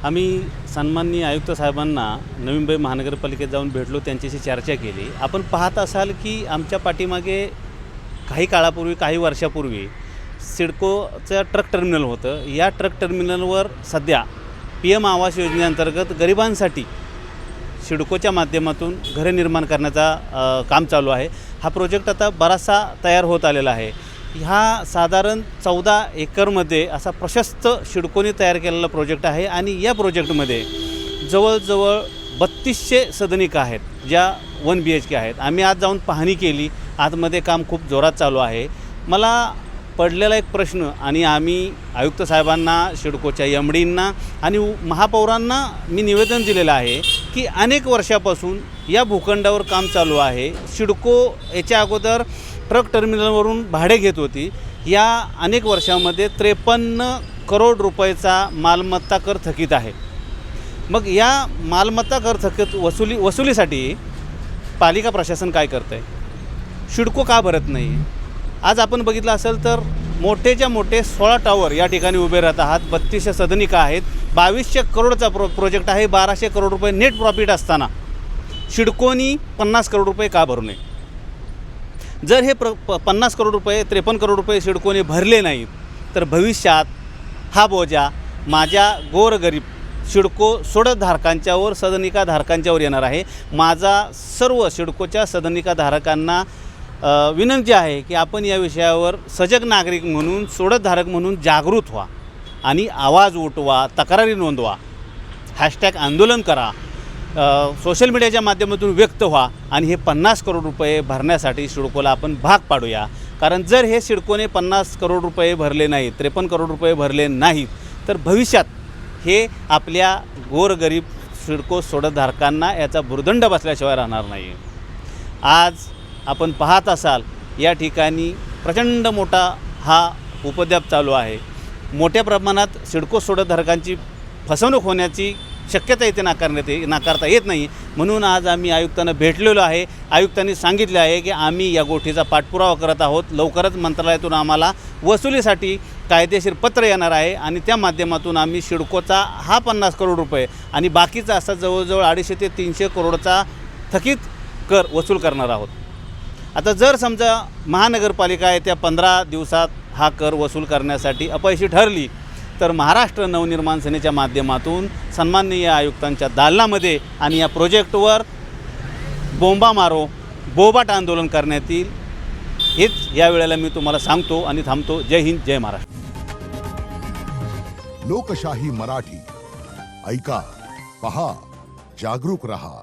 आम्ही सन्माननीय आयुक्त साहेबांना नवी मुंबई महानगरपालिकेत जाऊन भेटलो, त्यांच्याशी चर्चा केली। आपण पाहत असाल की आमच्या पाठीमागे काही काळापूर्वी, काही वर्षापूर्वी सिडकोचं ट्रक टर्मिनल होतं। या ट्रक टर्मिनलवर सध्या PM आवास योजनेअंतर्गत गरिबांसाठी सिडकोच्या माध्यमातून घरे निर्माण करण्याचा काम चालू आहे। हा प्रोजेक्ट आता बराचसा तयार होत आलेला आहे। ह्या साधारण 14 एकरमध्ये असा प्रशस्त सिडकोने तयार केलेला प्रोजेक्ट आहे आणि या प्रोजेक्टमध्ये जवळजवळ 3200 सदनिका आहेत, ज्या 1 BHK आहेत। आम्ही आज जाऊन पाहणी केली, आतमध्ये काम खूप जोरात चालू आहे। मला पडलेला एक प्रश्न आणि आम्ही आयुक्त साहेबांना, सिडकोच्या MDंना आणि महापौरांना मी निवेदन दिलेलं आहे की अनेक वर्षापासून या भूखंडावर काम चालू आहे। सिडको याच्या अगोदर ट्रक टर्मिनलवरून भाडे घेत होती। या अनेक वर्षामध्ये 53 करोड रुपयाचा मालमत्ता कर थकीत आहे। मग या मालमत्ता कर थकीत वसुलीसाठी पालिका प्रशासन काय करतं आहे? सिडको का भरत नाही? आज आपण बघितलं असेल तर मोठेच्या मोठे 16 टॉवर या ठिकाणी उभे राहत आहात। 3200 सदनिका आहेत। 2200 करोडचा प्रोजेक्ट आहे। 1200 करोड रुपये नेट प्रॉफिट असताना सिडकोनी 50 करोड रुपये का भरू नये? जर हे 50 करोड रुपये, 53 करोड रुपये सिडकोने भरले नाहीत तर भविष्यात हा बोजा माझ्या गोरगरीब सिडको सोडतधारकांच्यावर, सदनिकाधारकांच्यावर येणार आहे। माझा सर्व सिडकोच्या सदनिकाधारकांना विनंती आहे की आपण या विषयावर सजग नागरिक म्हणून, सोडतधारक म्हणून जागृत व्हा आणि आवाज उठवा, तक्रारी नोंदवा, हॅशटॅग आंदोलन करा, सोशल मीडियाच्या माध्यमातून व्यक्त व्हा आणि हे 50 करोड रुपये भरण्यासाठी सिडकोला आपण भाग पाडूया। कारण जर हे सिडकोने 50 करोड रुपये भरले नाहीत, 53 करोड रुपये भरले नाहीत तर भविष्यात हे आपल्या गोरगरीब सिडको सोडतधारकांना याचा भुर्दंड बसल्याशिवाय राहणार नाही। आज आपण पाहत असाल या ठिकाणी प्रचंड मोठा हा उपद्व्याप चालू आहे। मोठ्या प्रमाणात सिडको सोडतधारकांची फसवणूक होण्याची शक्यता इथे नाकारता येत नाही। म्हणून आज आम्ही आयुक्तांना भेटलेलो आहे। आयुक्तांनी सांगितले आहे की आम्ही या गोष्टीचा पाठपुरावा करत आहोत। लवकरच मंत्रालयातून आम्हाला वसुलीसाठी कायदेशीर पत्र येणार आहे आणि त्या माध्यमातून आम्ही सिडकोचा हा 50 करोड रुपये आणि बाकीचा असा जवळजवळ 250 ते 300 करोडचा थकीत कर वसूल करणार आहोत। आता जर समजा महानगरपालिका येत्या 15 दिवसात हा कर वसूल करण्यासाठी अपयशी ठरली तर महाराष्ट्र नवनिर्माण सेनेच्या माध्यमातून सन्माननीय आयुक्तांच्या दालनामध्ये आणि या प्रोजेक्टवर बोंबा मारो, बोबाट आंदोलन करण्यात येईल। हेच या वेळेला मी तुम्हाला सांगतो आणि थांबतो। जय हिंद, जय महाराष्ट्र। लोकशाही मराठी ऐका, पहा, जागरूक रहा।